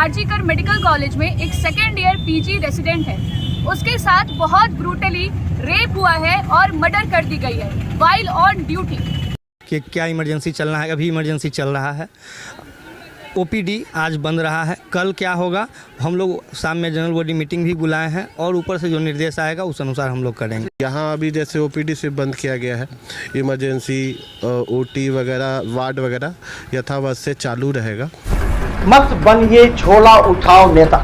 RG Kar medical college में एक second year PG resident है, उसके साथ बहुत ब्रूटली रेप हुआ है और मर्डर कर दी गई है वाइल ऑन ड्यूटी। कि क्या इमरजेंसी चलना है, अभी इमरजेंसी चल रहा है। ओपीडी आज बंद रहा है, कल क्या होगा हम लोग शाम में जनरल बॉडी मीटिंग भी बुलाए हैं और ऊपर से जो निर्देश आएगा उस अनुसार हम लोग करेंगे। यहाँ अभी जैसे ओपीडी से बंद किया गया है, इमरजेंसी ओटी वगैरह वार्ड वगैरह यथावत से चालू रहेगा। मत बनिए झोला उठाओ नेता।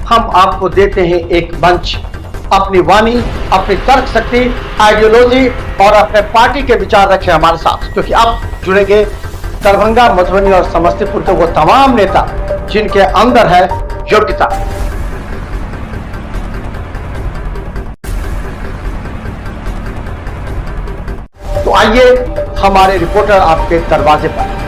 हम आपको देते हैं एक मंच, अपनी वाणी, अपनी तर्क शक्ति, आइडियोलॉजी और अपने पार्टी के विचार रखें हमारे साथ, क्योंकि अब जुड़ेंगे दरभंगा, मधुबनी और समस्तीपुर के वो तमाम नेता जिनके अंदर है योग्यता। तो आइए हमारे रिपोर्टर आपके दरवाजे पर।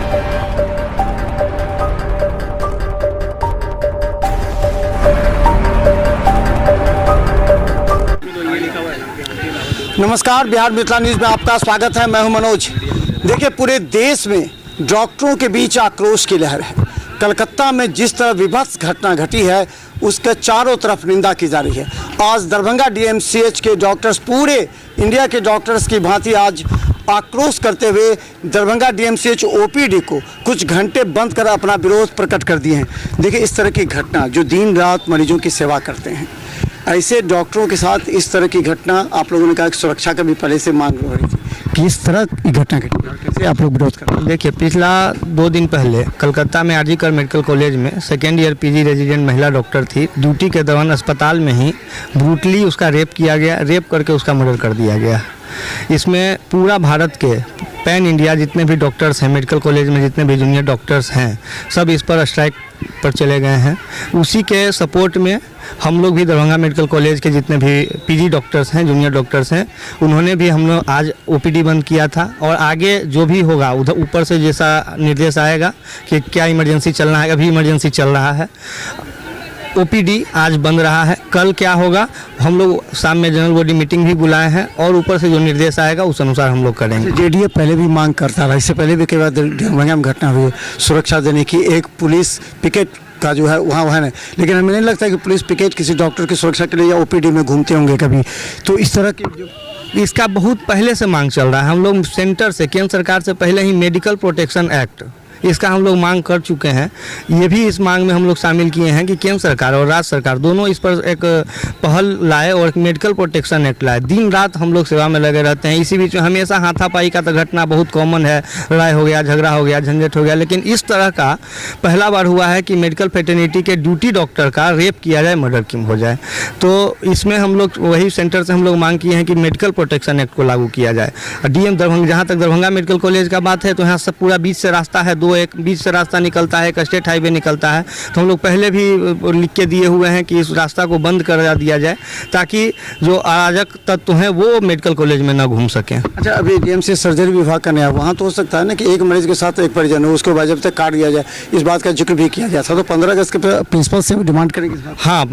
नमस्कार, बिहार मिथिला न्यूज़ में आपका स्वागत है। मैं हूं मनोज। देखिए, पूरे देश में डॉक्टरों के बीच आक्रोश की लहर है। कलकत्ता में जिस तरह विभत्स घटना घटी है उसके चारों तरफ निंदा की जा रही है। आज दरभंगा डीएमसीएच के डॉक्टर्स पूरे इंडिया के डॉक्टर्स की भांति आज आक्रोश करते हुए दरभंगा डीएमसीएच ओपीडी को कुछ घंटे बंद कर अपना विरोध प्रकट कर दिए हैं। देखिए, इस तरह की घटना जो दिन रात मरीजों की सेवा करते हैं, ऐसे डॉक्टरों के साथ इस तरह की घटना, आप लोगों ने कहा कि सुरक्षा का भी पहले से मांग हो रही थी कि इस तरह की घटना घटी, कैसे आप लोग विरोध कर रहे हैं? देखिए, पिछला 2 दिन पहले कलकत्ता में आरजीकर मेडिकल कॉलेज में सेकेंड ईयर पीजी रेजिडेंट महिला डॉक्टर थी। ड्यूटी के दौरान अस्पताल में ही ब्रूटली उसका रेप किया गया, रेप करके उसका मर्डर कर दिया गया। इसमें पूरा भारत के पैन इंडिया जितने भी डॉक्टर्स हैं, मेडिकल कॉलेज में जितने भी जूनियर डॉक्टर्स हैं, सब इस पर स्ट्राइक पर चले गए हैं। उसी के सपोर्ट में हम लोग भी दरभंगा मेडिकल कॉलेज के जितने भी पीजी डॉक्टर्स हैं, जूनियर डॉक्टर्स हैं, उन्होंने भी हम लोग आज ओपीडी बंद किया था। और आगे जो भी होगा उधर ऊपर से जैसा निर्देश आएगा कि क्या इमरजेंसी चलना है, अभी इमरजेंसी चल रहा है। ओपीडी आज बंद रहा है, कल क्या होगा हम लोग शाम में जनरल बॉडी मीटिंग भी बुलाए हैं और ऊपर से जो निर्देश आएगा उस अनुसार हम लोग करेंगे। जेडीए पहले भी मांग करता रहा, इससे पहले भी कई बार दरभंगा में घटना हुई, सुरक्षा देने की, एक पुलिस पिकेट का जो है वहाँ है, लेकिन हमें नहीं लगता कि पुलिस पिकेट किसी डॉक्टर की सुरक्षा के लिए या ओपीडी में घूमते होंगे कभी। तो इस तरह की जो इसका बहुत पहले से मांग चल रहा है। हम लोग सेंटर से, केंद्र सरकार से पहले ही मेडिकल प्रोटेक्शन एक्ट, इसका हम लोग मांग कर चुके हैं। ये भी इस मांग में हम लोग शामिल किए हैं कि केंद्र सरकार और राज्य सरकार दोनों इस पर एक पहल लाए और एक मेडिकल प्रोटेक्शन एक्ट लाए। दिन रात हम लोग सेवा में लगे रहते हैं। इसी बीच में हमेशा हाथापाई का तो घटना बहुत कॉमन है, लड़ाई हो गया, झगड़ा हो गया, झंझट हो गया, लेकिन इस तरह का पहला बार हुआ है कि मेडिकल फ्रेटर्निटी के ड्यूटी डॉक्टर का रेप किया जाए, मर्डर क्यों हो जाए। तो इसमें हम लोग वही सेंटर से हम लोग मांग किए हैं कि मेडिकल प्रोटेक्शन एक्ट को लागू किया जाए। डीएम दरभंगा, जहाँ तक दरभंगा मेडिकल कॉलेज का बात है, तो यहाँ सब पूरा बीच से रास्ता है, एक बीच से रास्ता निकलता है, एक स्टेट हाईवे निकलता है। तो हम लोग पहले भी लिख के दिए हुए हैं कि इस रास्ता को बंद कर दिया जाए ताकि जो अराजक तत्व हैं वो मेडिकल कॉलेज में ना घूम सकें। अच्छा, अभी डीएमसी सर्जरी विभाग का नया, वहाँ तो हो सकता है ना कि एक मरीज के साथ एक परिजन हो, उसको जब तक काट दिया जाए, इस बात का जिक्र भी किया गया था। तो 15 अगस्त के प्रिंसिपल से डिमांड करेंगे। हाँ,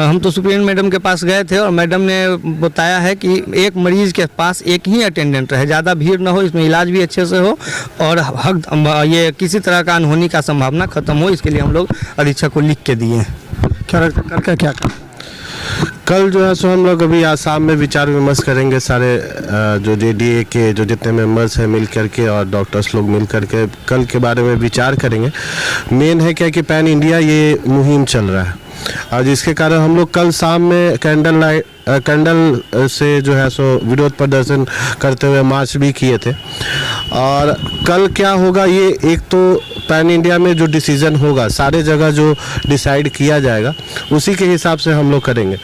हम तो सुप्रीम मैडम के पास गए थे और मैडम ने बताया है कि एक मरीज के पास एक ही अटेंडेंट रहे, ज़्यादा भीड़ ना हो, इसमें इलाज भी अच्छे से हो और ये किसी तरह का अनहोनी का संभावना खत्म हो, इसके लिए हम लोग अधीक्षक को लिख के दिए। क्या कल जो है सो हम लोग अभी आसाम में विचार विमर्श करेंगे, सारे जो जेडीए के जो जितने मेंबर्स हैं मिल करके और डॉक्टर्स लोग मिल करके कल के बारे में विचार करेंगे। मेन है क्या कि पैन इंडिया ये मुहिम चल रहा है और जिसके कारण हम लोग कल शाम में कैंडल से जो है सो विरोध प्रदर्शन करते हुए मार्च भी किए थे। और कल क्या होगा, ये एक तो पैन इंडिया में जो डिसीजन होगा, सारे जगह जो डिसाइड किया जाएगा उसी के हिसाब से हम लोग करेंगे।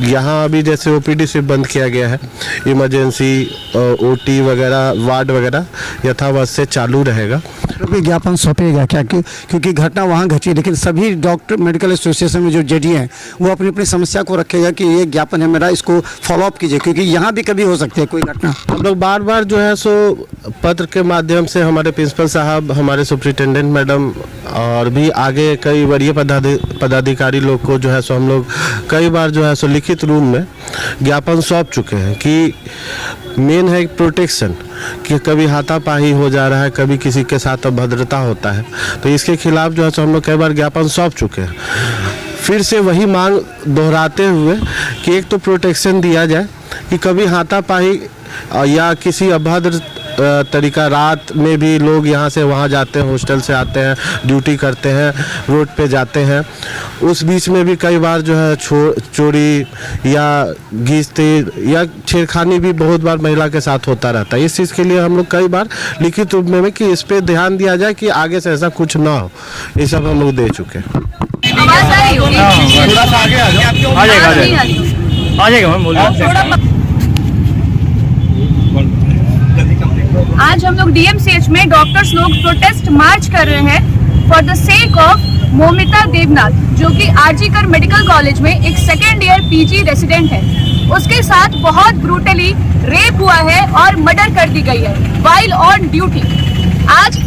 यहाँ अभी जैसे ओपीडी से बंद किया गया है, इमरजेंसी ओटी वगैरह वार्ड वगैरह यथावत से चालू रहेगा। विज्ञापन सौंपेगा क्या, क्योंकि घटना वहाँ घटी, लेकिन सभी डॉक्टर मेडिकल एसोसिएशन में जो जेडीए हैं वो अपनी अपनी समस्या को रखेगा कि ये ज्ञापन है मेरा, इसको फॉलोअप कीजिए, क्योंकि यहाँ भी कभी हो सकती है कोई घटना। हम लोग बार बार जो है सो पत्र के माध्यम से हमारे प्रिंसिपल साहब, हमारे सुप्रिंटेंडेंट मैडम और भी आगे कई वरीय पदाधिकारी लोग को जो है सो हम लोग कई बार जो है सो लिखित रूप में ज्ञापन सौंप चुके हैं कि मेन है प्रोटेक्शन, कि कभी हाथापाई हो जा रहा है, कभी किसी के साथ अभद्रता होता है, तो इसके खिलाफ जो है सो हम लोग कई बार ज्ञापन सौंप चुके हैं। फिर से वही मांग दोहराते हुए कि एक तो प्रोटेक्शन दिया जाए कि कभी हाथापाई या किसी अभद्र तरीका, रात में भी लोग यहाँ से वहाँ जाते हैं, हॉस्टल से आते हैं, ड्यूटी करते हैं, रोड पे जाते हैं, उस बीच में भी कई बार जो है चोरी या घीसती या छेड़खानी भी बहुत बार महिला के साथ होता रहता है। इस चीज़ के लिए हम लोग कई बार लिखित रूप में कि इस पे ध्यान दिया जाए कि आगे से ऐसा कुछ ना हो, ये सब हम लोग दे चुके हैं। आवाज आ रही होगी, थोड़ा सा आगे आ जाओ, आ जाएगा मैम, बोलिए। आज हम लोग डीएमसीएच में डॉक्टर्स लोग प्रोटेस्ट मार्च कर रहे हैं for the sake of Moumita Debnath, जो कि आरजीकर मेडिकल कॉलेज में एक सेकेंड ईयर पीजी रेसिडेंट है। उसके साथ बहुत ब्रूटली रेप हुआ है और मर्डर कर दी गई है वाइल ऑन ड्यूटी। आज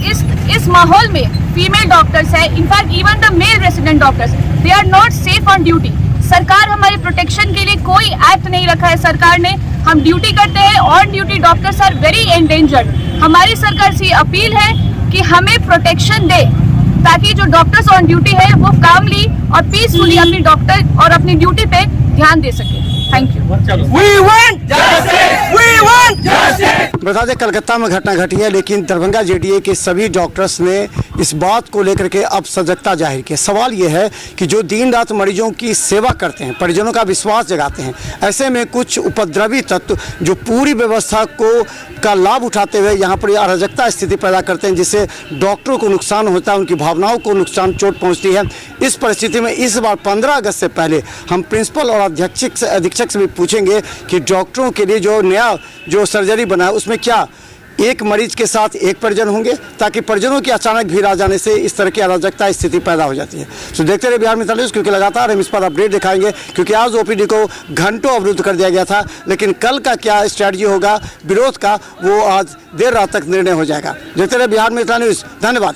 इस माहौल में फीमेल डॉक्टर्स है, in fact even the male resident doctors, they are not safe on duty. सरकार हमारे प्रोटेक्शन के लिए कोई एक्ट नहीं रखा है सरकार ने। हम ड्यूटी करते हैं, on duty doctors are very endangered. हमारी सरकार से अपील है कि हमें प्रोटेक्शन दे, ताकि जो डॉक्टर्स ऑन ड्यूटी है वो कामली और पीसफुली अपनी डॉक्टर और अपनी ड्यूटी पे ध्यान दे सके। Thank you. बता दें कलकत्ता में घटना घटी है, लेकिन दरभंगा जेडीए के सभी डॉक्टर्स ने इस बात को लेकर के अब सजगता जाहिर की। सवाल ये है कि जो दिन रात मरीजों की सेवा करते हैं, परिजनों का विश्वास जगाते हैं, ऐसे में कुछ उपद्रवी तत्व जो पूरी व्यवस्था का लाभ उठाते हुए यहाँ पर अराजकता स्थिति पैदा करते हैं, जिससे डॉक्टरों को नुकसान होता है, उनकी भावनाओं को नुकसान, चोट पहुँचती है। इस परिस्थिति में इस बार 15 अगस्त से पहले हम प्रिंसिपल और अधीक्षक से भी पूछेंगे कि डॉक्टरों के लिए जो नया सर्जरी बना है उसमें क्या एक मरीज के साथ एक परिजन होंगे, ताकि परिजनों की अचानक भीड़ आ जाने से इस तरह की अराजकता स्थिति पैदा हो जाती है। तो देखते रहे बिहार मित्र न्यूज़, क्योंकि लगातार हम इस पर अपडेट दिखाएंगे, क्योंकि आज ओपीडी को घंटों अवरुद्ध कर दिया गया था, लेकिन कल का क्या स्ट्रैटेजी होगा विरोध का, वो आज देर रात तक निर्णय हो जाएगा। देखते रहे बिहार मित्र न्यूज़, धन्यवाद।